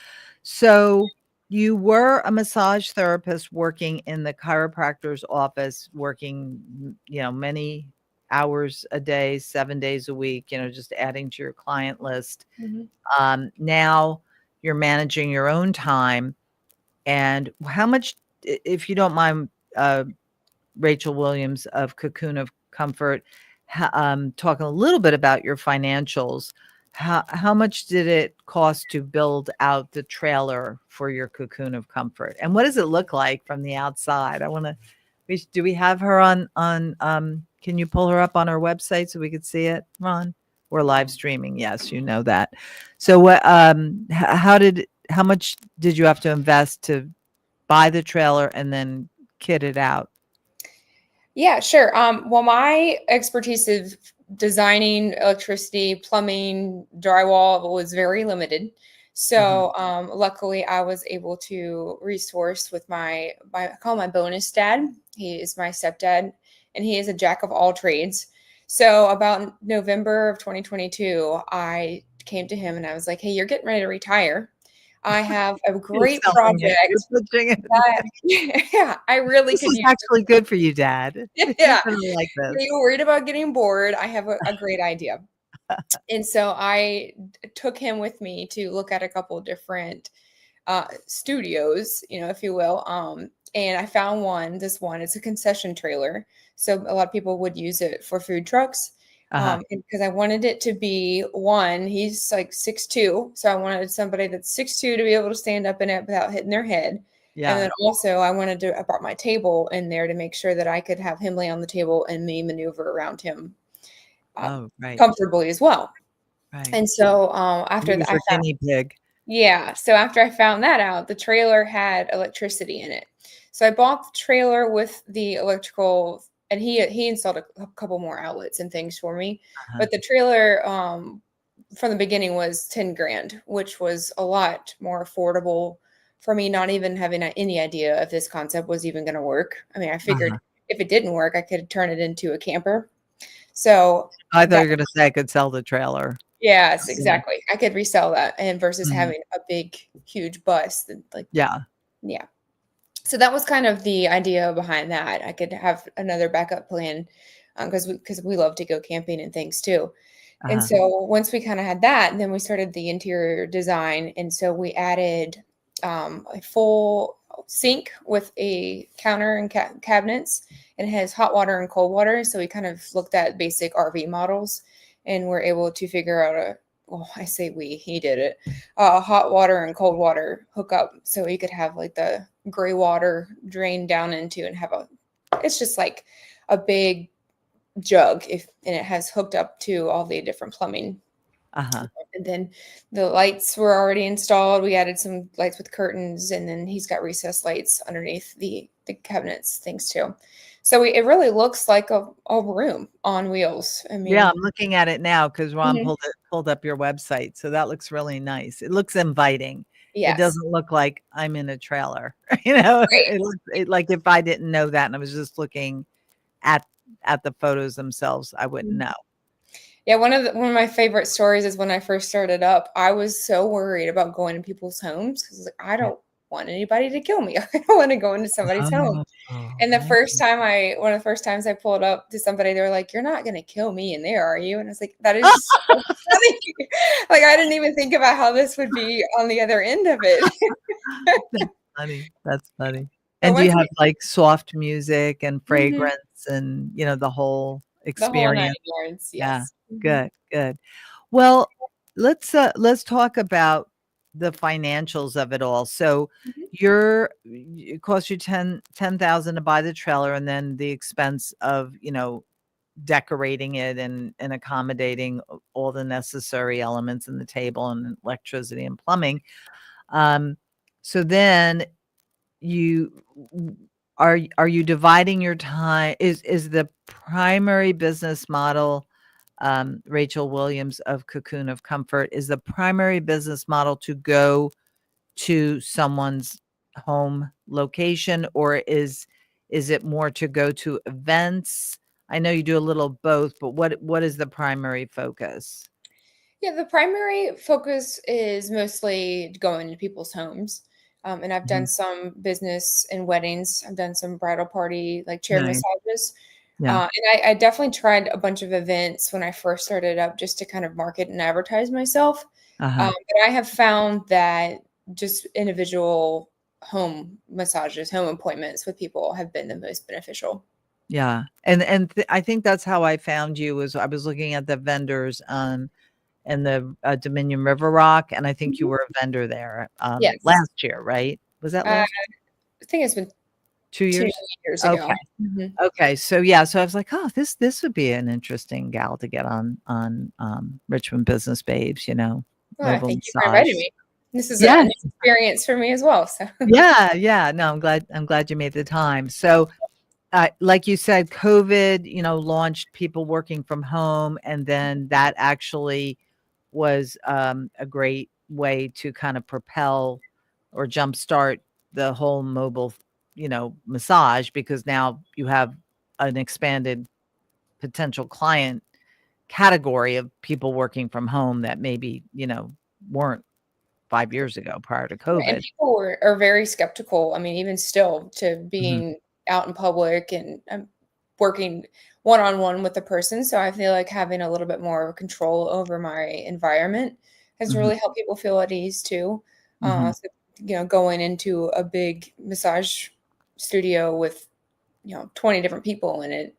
So you were a massage therapist working in the chiropractor's office, working, many hours a day, 7 days a week, just adding to your client list. Mhm. Now you're managing your own time. And how much, if you don't mind, Rachel Williams of Cocoon of Comfort, talking a little bit about your financials. How much did it cost to build out the trailer for your Cocoon of Comfort, and what does it look like from the outside? Do we have her on? Can you pull her up on our website so we could see it, Ron? We're live streaming. Yes, you know that. So what? How much did you have to invest to buy the trailer and then kit it out? Yeah, sure. Well, my expertise of designing electricity, plumbing, drywall was very limited. Uh-huh. So, luckily, I was able to resource with I call my bonus dad. He is my stepdad, and he is a jack of all trades. So, about November of 2022, I came to him and I was like, "Hey, you're getting ready to retire. I have a You're great selling it. You're project pitching it. that, yeah, I really This could is use." actually good for you, Dad. You're Yeah. gonna like this. Are you worried about getting bored? I have a great idea. And so I took him with me to look at a couple different studios, if you will. And I found this one, it's a concession trailer. So a lot of people would use it for food trucks. Uh-huh. And because I wanted it to be one, he's like 6'2". So I wanted somebody that's 6'2" to be able to stand up in it without hitting their head. And Yeah. then also I brought my table in there to make sure that I could have him lay on the table and me maneuver around him Oh, right, comfortably as well. right. And so He after was that, your guinea pig. yeah. So after I found that out, the trailer had electricity in it. So I bought the trailer with the electrical, and he installed a couple more outlets and things for me. Uh-huh. But the trailer from the beginning was 10 grand, which was a lot more affordable for me, not even having any idea if this concept was even going to work. I mean, I figured Uh-huh. if it didn't work, I could turn it into a camper. So I thought that, you were gonna say I could sell the trailer. yes, Yeah. exactly. I could resell that, and versus Mhm. having a big, huge bus, like, Yeah. yeah. So that was kind of the idea behind that. I could have another backup plan because we love to go camping and things too. And Uh-huh. so once we kind of had that, and then we started the interior design. And so we added a full sink with a counter and cabinets, and it has hot water and cold water. So we kind of looked at basic RV models, and we're able to figure out well, I say he did it, hot water and cold water hookup. So you could have like the gray water drain down into and it's just like a big jug and it has hooked up to all the different plumbing. Uh-huh. And then the lights were already installed. We added some lights with curtains, and then he's got recessed lights underneath the cabinets things too. So it really looks like a room on wheels. I Yeah, mean, I'm looking at it now because Ron mhm. pulled up your website, so that looks really nice. It looks inviting. It Yes, doesn't look like I'm in a trailer, you know? right. It looks like if I didn't know that and I was just looking at the photos themselves, I wouldn't Mhm. know. Yeah, one of my favorite stories is when I first started up, I was so worried about going to people's homes because like, I Yeah. don't want anybody to kill me. I don't want to go into somebody's home. And I one of the first times I pulled up to somebody, they were like, "You're not going to kill me in there, are you?" And I was like, "That is so funny." Like, I didn't even think about how this would be on the other end of it. That's funny. That's funny. But And do you once have like soft music and Mhm. fragrance and, the whole The whole 9 experience? yards, Yeah. yes. Mhm. Good, good. Well, let's talk about the financials of it all. So Mhm. it costs you 10,000 to buy the trailer and then the expense of, decorating it and accommodating all the necessary elements in the table and electricity and plumbing. So then you are you dividing your time? Is the primary business model, Rachel Williams of Cocoon of Comfort, is the primary business model to go to someone's home location, or is it more to go to events? I know you do a little both, but what is the primary focus? Yeah, the primary focus is mostly going to people's homes. And I've done Mhm. some business and weddings. I've done some bridal party, like chair Nice. massages. Yeah. And I definitely tried a bunch of events when I first started up just to kind of market and advertise myself. Uh-huh. But I have found that just individual home massages, home appointments with people have been the most beneficial. Yeah. I think that's how I found you. Was I was looking at the vendors in the Dominion River Rock, and I think you Mhm. were a vendor there Yes. last year, right? Was that Uh, last I think it's been 2 2 years? years Okay. ago. Mhm. Okay. So yeah, so I was like, oh, this would be an interesting gal to get on Richmond Business Babes, Well, mobile thank you for massage. inviting me. This is a Yes. new experience for me as well, so Yeah, yeah. No, I'm glad you made the time. So like you said, COVID, launched people working from home, and then that actually was a great way to kind of propel or jumpstart the whole mobile, massage, because now you have an expanded potential client category of people working from home that maybe, weren't 5 years ago prior to and COVID. people are very skeptical, I mean, even still to Mhm, being out in public and, working one-on-one with the person, so I feel like having a little bit more control over my environment has mhm, really helped people feel at ease too. mhm. So, going into a big massage studio with, 20 different people in it.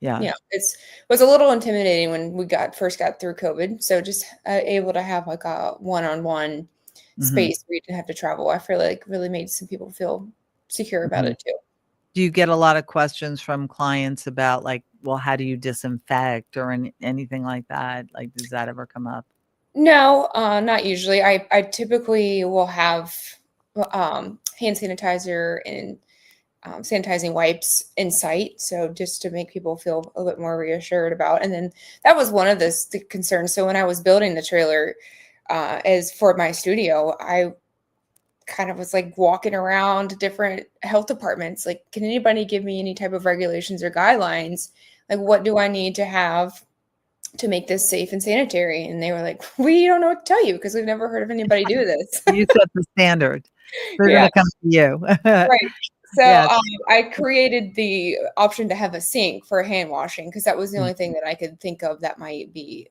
Yeah. Yeah, it's was a little intimidating when we first got through COVID, so just, able to have, like, a one-on-one Mhm, space where you didn't have to travel, I feel like really made some people feel secure about mhm. it too. Do you get a lot of questions from clients about, like, well, how do you disinfect or anything like that? Like, does that ever come up? No, not usually. I typically will have, hand sanitizer and, sanitizing wipes in sight, so just to make people feel a little bit more reassured about and then that was one of the concerns, so when I was building the trailer, as for my studio, I kind of was like walking around different health departments like, "Can anybody give me any type of regulations or guidelines? Like, what do I need to have to make this safe and sanitary?" And they were like, "We don't know what to tell you because we've never heard of anybody do this." You set the standard. They're Yeah, gonna come to you. right. So, Yeah. I created the option to have a sink for hand washing because that was the Mm. only thing that I could think of that might be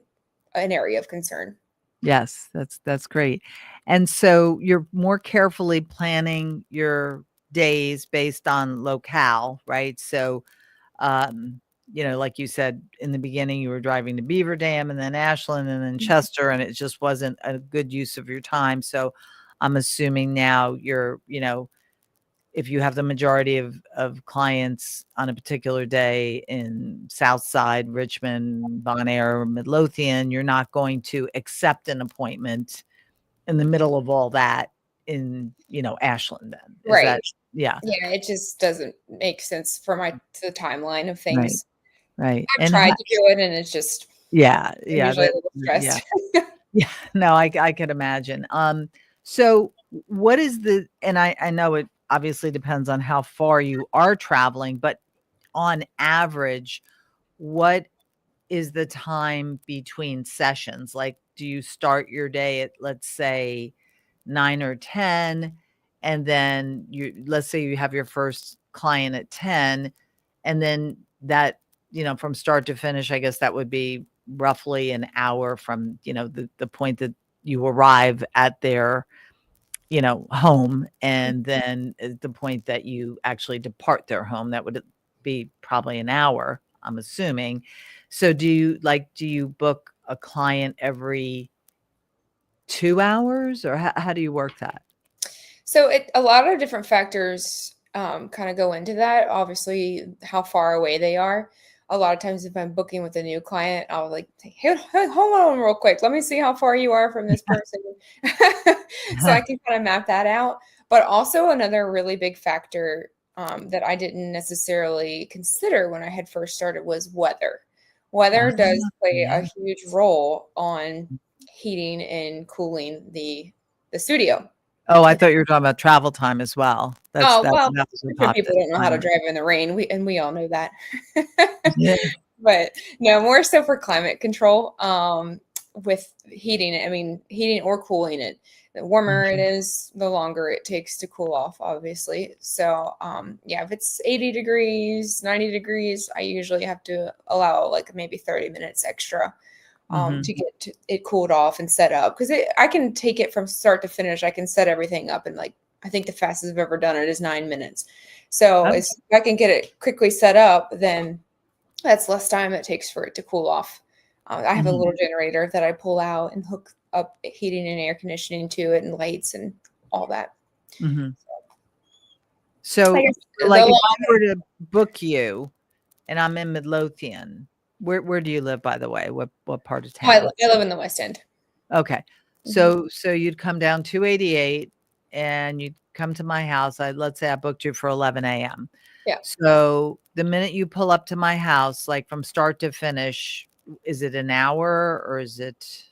an area of concern. Yes, that's great. And so you're more carefully planning your days based on locale, right? So, um, like you said in the beginning, you were driving to Beaver Dam and then Ashland and then Chester, and it just wasn't a good use of your time. So I'm assuming now you're, if you have the majority of clients on a particular day in Southside, Richmond, Bon Air, or Midlothian, you're not going to accept an appointment in the middle of all that in, Ashland then. Is that Right. yeah, Yeah, it just doesn't make sense for the timeline of right, things. right. I've And tried to do it, and it's just yeah, I'm yeah, usually a that little yeah. stressed. Yeah, no, I could imagine. So what is and I know it obviously depends on how far you are traveling, but on average, what is the time between sessions? Like, do you start your day at, let's say, 9 or 10, and then let's say you have your first client at 10, and then that, from start to finish, I guess that would be roughly an hour from, the point that you arrive at their, home, and then at the point that you actually depart their home, that would be probably an hour, I'm assuming. So do you book a client every 2 hours, or how do you work that? So a lot of different factors kind of go into that. Obviously, how far away they are. A lot of times, if I'm booking with a new client, I'll like, hey, hold on real quick. Let me see how far you are from this person. So I can kind of map that out. But also another really big factor that I didn't necessarily consider when I had first started was weather. Weather does play a huge role on heating and cooling the studio. Oh, I thought you were talking about travel time as well. That was what Different popped people don't know how to drive in the rain. We all know that. Yeah. But no, more so for climate control. With heating, heating or cooling it. The warmer it is, the longer it takes to cool off, obviously. So, if it's 80 degrees, 90 degrees, I usually have to allow like maybe 30 minutes extra to get it cooled off and set up. Because I can take it from start to finish. I can set everything up in like, I think the fastest I've ever done it is 9 minutes. So if I can get it quickly set up, then that's less time it takes for it to cool off. I have a little generator that I pull out and hook up heating and air conditioning to it, and lights and all that. So, like, if I were to book you and I'm in Midlothian, where do you live, by the way? What part of town? I live in the West End. Okay. So you'd come down 288 and you'd come to my house. Let's say I booked you for 11 a.m. Yeah. So the minute you pull up to my house, like from start to finish, is it an hour or is it?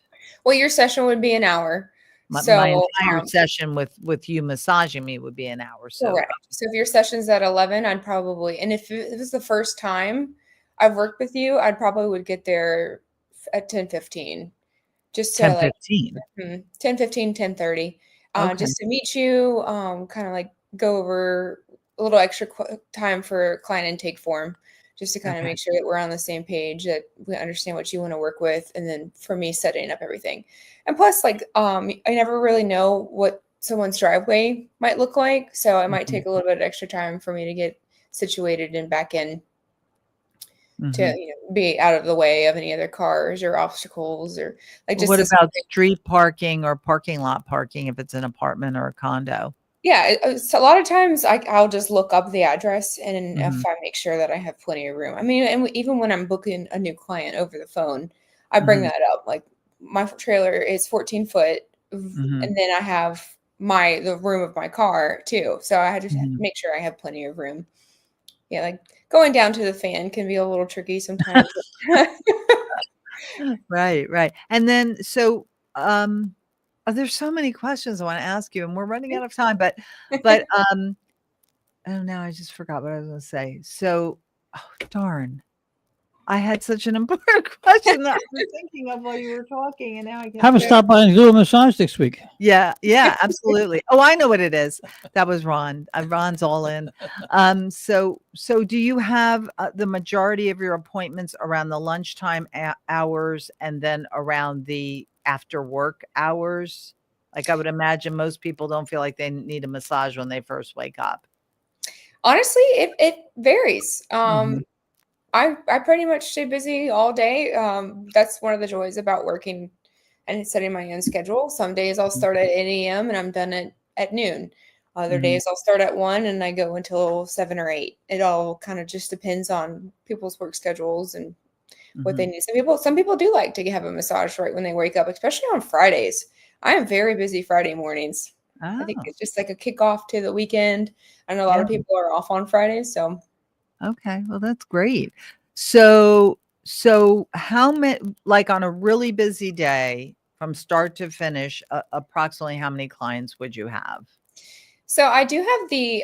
Well, your session would be an hour. My entire session with you massaging me would be an hour. So correct. So if your session's at 11, I'd probably, and if it was the first time I've worked with you, I'd probably would get there at 10:15. Just to 10:15. 10:15, 10:30. Okay. Just to meet you, kind of like go over a little extra time for client intake form, just to kind of make sure that we're on the same page, that we understand what you want to work with, and then for me setting up everything. And plus, like, I never really know what someone's driveway might look like, so it might take a little bit of extra time for me to get situated and back in to be out of the way of any other cars or obstacles, or like just what about street parking or parking lot parking if it's an apartment or a condo? Yeah, so a lot of times I'll just look up the address, and if I make sure that I have plenty of room. And even when I'm booking a new client over the phone, I bring that up. Like, my trailer is 14 foot, and then I have the room of my car too. So I had to make sure I have plenty of room. Yeah, like going down to the fan can be a little tricky sometimes. Right. And then, so, there's so many questions I want to ask you, and we're running out of time, but, oh, now I just forgot what I was going to say. So, darn. I had such an important question that I was thinking of while you were talking, and now I can't. Have a stop by and do a massage next week. Yeah, absolutely. Oh, I know what it is. That was Ron. Ron's all in. So do you have the majority of your appointments around the lunchtime hours, and then around the after work hours? Like, I would imagine most people don't feel like they need a massage when they first wake up. Honestly, it varies. I pretty much stay busy all day. That's one of the joys about working and setting my own schedule. Some days I'll start at 8 a.m. and I'm done at noon. Other days I'll start at 1 and I go until 7 or 8. It all kind of just depends on people's work schedules and what they need. Some people do like to have a massage right when they wake up, especially on Fridays. I am very busy Friday mornings. I think it's just like a kickoff to the weekend. I know a lot of people are off on Fridays, so. Okay, well, that's great. So how many, like on a really busy day from start to finish, approximately how many clients would you have? So I do have the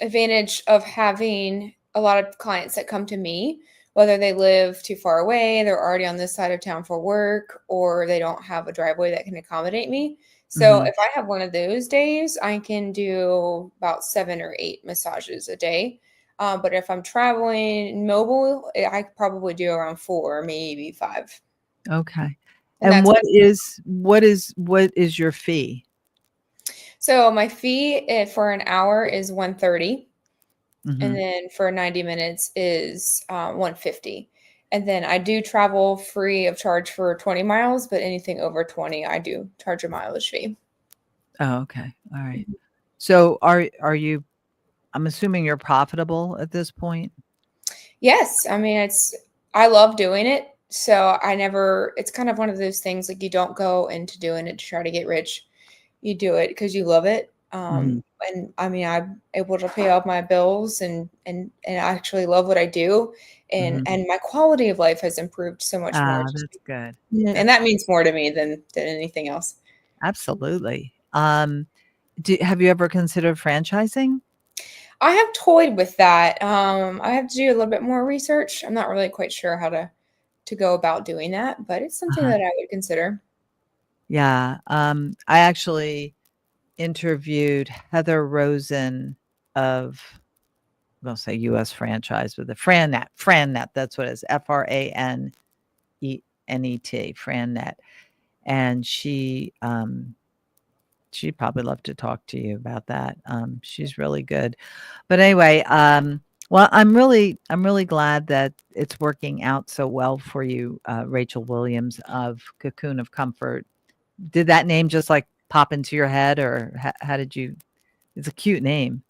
advantage of having a lot of clients that come to me, whether they live too far away, they're already on this side of town for work, or they don't have a driveway that can accommodate me. So Mhm. if I have one of those days, I can do about 7 or 8 massages a day. But if I'm traveling mobile, I could probably do around 4, maybe 5. Okay. And And that's what is your fee? so my fee for an hour is 130, and Mhm. then for 90 minutes is 150. And then I do travel free of charge for 20 miles, but anything over 20, I do charge a mileage fee. Oh, okay. All right. So are you I'm assuming you're profitable at this point? Yes, I mean, I love doing it. So I never, it's kind of one of those things like you don't go into doing it to try to get rich. You do it because you love it. Mhm. And I mean, I'm able to pay all my bills and I actually love what I do. Mhm. And my quality of life has improved so much more. Ah, that's good. And That's that means more to me than anything else. absolutely. Have you ever considered franchising? I have toyed with that. I have to do a little bit more research. I'm not really quite sure how to go about doing that, but it's something Uh-huh. that I would consider. Yeah. I actually interviewed Heather Rosen of, we'll say US franchise with the FranNet, that's what it is, FRANENET, FranNet. And she'd probably love to talk to you about that. She's really good. But anyway, well, I'm really glad that it's working out so well for you, Rachel Williams of Cocoon of Comfort. Did that name just like pop into your head, or how did you? It's a cute name.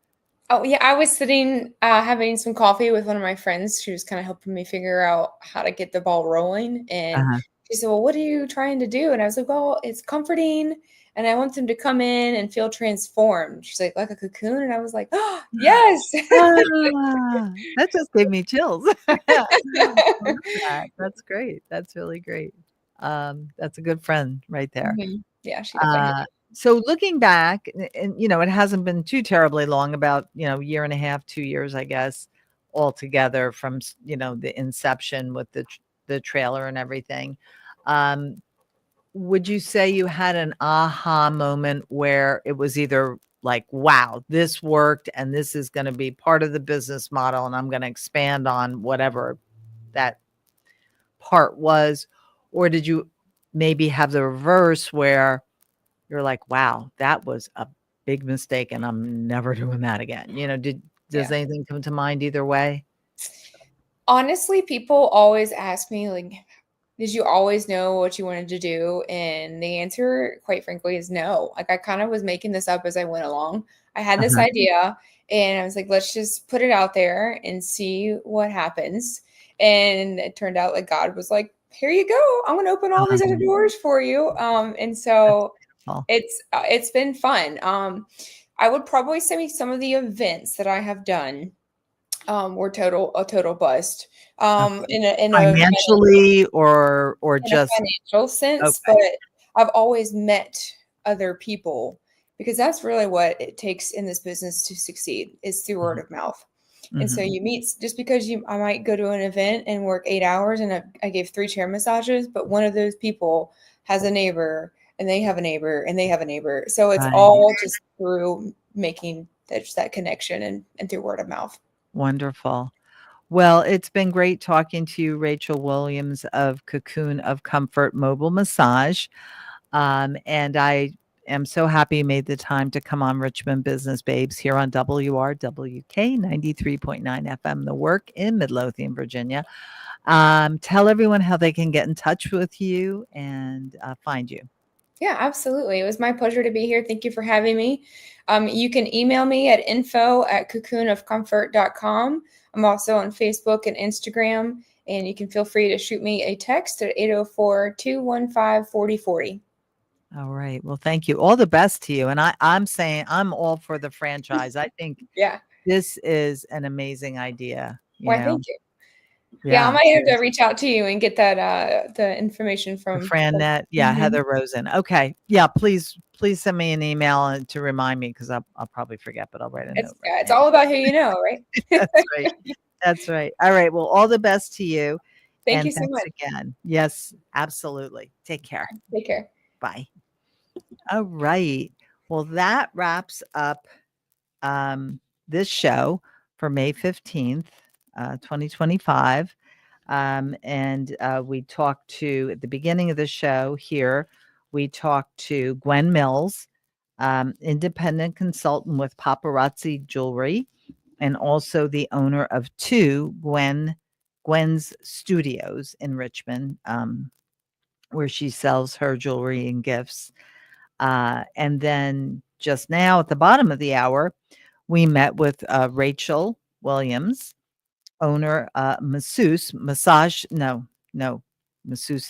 Oh, yeah, I was sitting, having some coffee with one of my friends. She was kinda helping me figure out how to get the ball rolling, and Uh-huh. she said, "Well, what are you trying to do?" And I was like, "Well, it's comforting, and I want them to come in and feel transformed." She's like a cocoon?" And I was like, "Oh, yes." Ah, that just gave me chills. I love that. That's great. That's really great. That's a good friend right there. Mhm. Yeah, she definitely Uh, so looking back, and it hasn't been too terribly long, about, year and a half, 2 years, I guess, altogether from, the inception with the trailer and everything. Um, would you say you had an aha moment where it was either like, wow, this worked and this is going to be part of the business model and I'm going to expand on whatever that part was? Or did you maybe have the reverse where you're like, wow, that was a big mistake and I'm never doing that again? Does yeah. anything come to mind either way? Honestly, people always ask me, like, "Did you always know what you wanted to do?" And the answer, quite frankly, is no. Like, I kind of was making this up as I went along. I had this Uh-huh. idea, and I was like, "Let's just put it out there and see what happens." And it turned out like God was like, "Here you go. I'm gonna open all these other Um, doors for you." And that's so beautiful. it's been fun. I would probably say some of the events that I have done were a total bust. Okay. In Financially or a just financial sense, but okay. I've always met other people because that's really what it takes in this business to succeed is through word Mhm, of mouth. And so mhm. you meet just because I might go to an event and work 8 hours and I gave 3 chair massages, but one of those people has a neighbor and they have a neighbor and they have a neighbor. So it's Right. all just through making that connection and through word of mouth. Wonderful. Well, it's been great talking to you, Rachel Williams of Cocoon of Comfort Mobile Massage. And I am so happy you made the time to come on Richmond Business Babes here on WRWK 93.9 FM, The Work in Midlothian, Virginia. Tell everyone how they can get in touch with you and find you. Yeah, absolutely. It was my pleasure to be here. Thank you for having me. You can email me at info@cocoonofcomfort.com. I'm also on Facebook and Instagram, and you can feel free to shoot me a text at 804-215-4040. All right. Well, thank you. All the best to you. And I'm saying I'm all for the franchise. I think Yeah. this is an amazing idea, Why, thank you. Yeah, I Yeah, might have to seriously. reach out to you and get that the information The from FranNet, yeah, Mhm. Heather Rosen. Okay. Yeah, please send me an email and to remind me because I'll probably forget, but I'll write a It's note right yeah, it's now. all about who you know, right? That's right. That's right. All right. Well, all the best to you, Thank you and so thanks much. again. Yes, absolutely. Take care. Take care. Bye. All right. Well, that wraps up this show for May 15th, 2025. And we talked to, at the beginning of the show here, we talked to Gwen Mills, independent consultant with Paparazzi Jewelry, and also the owner of Gwen's Studios in Richmond, where she sells her jewelry and gifts. And then just now at the bottom of the hour, we met with Rachel Williams, owner, masseuse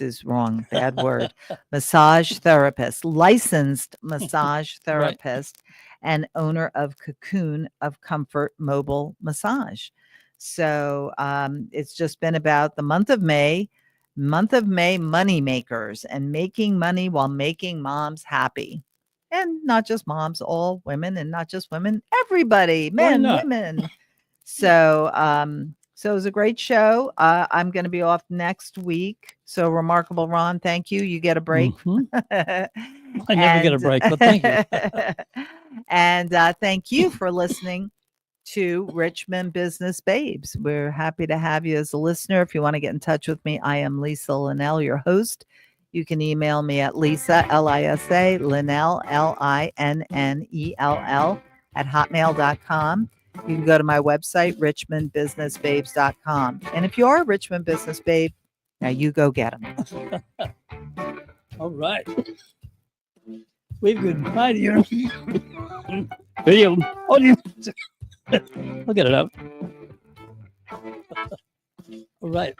is wrong, bad word, massage therapist, licensed massage therapist, and owner of Cocoon of Comfort Mobile Massage. So it's just been about the month of May money makers and making money while making moms happy. And not just moms, all women, and not just women, everybody, men, women. So so it was a great show. I'm going to be off next week. So Remarkable Ron, thank you. You get a break. I never get a break, but thank you. And thank you for listening to Richmond Business Babes. We're happy to have you as a listener. If you want to get in touch with me, I am Lisa Linnell, your host. You can email me at Lisa, Lisa, Linnell, Linnell, @hotmail.com. You can go to my website, richmondbusinessbabes.com. And if you are a Richmond Business Babe, now you go get them. All right. We've been right here. Video. I'll get it out. All right.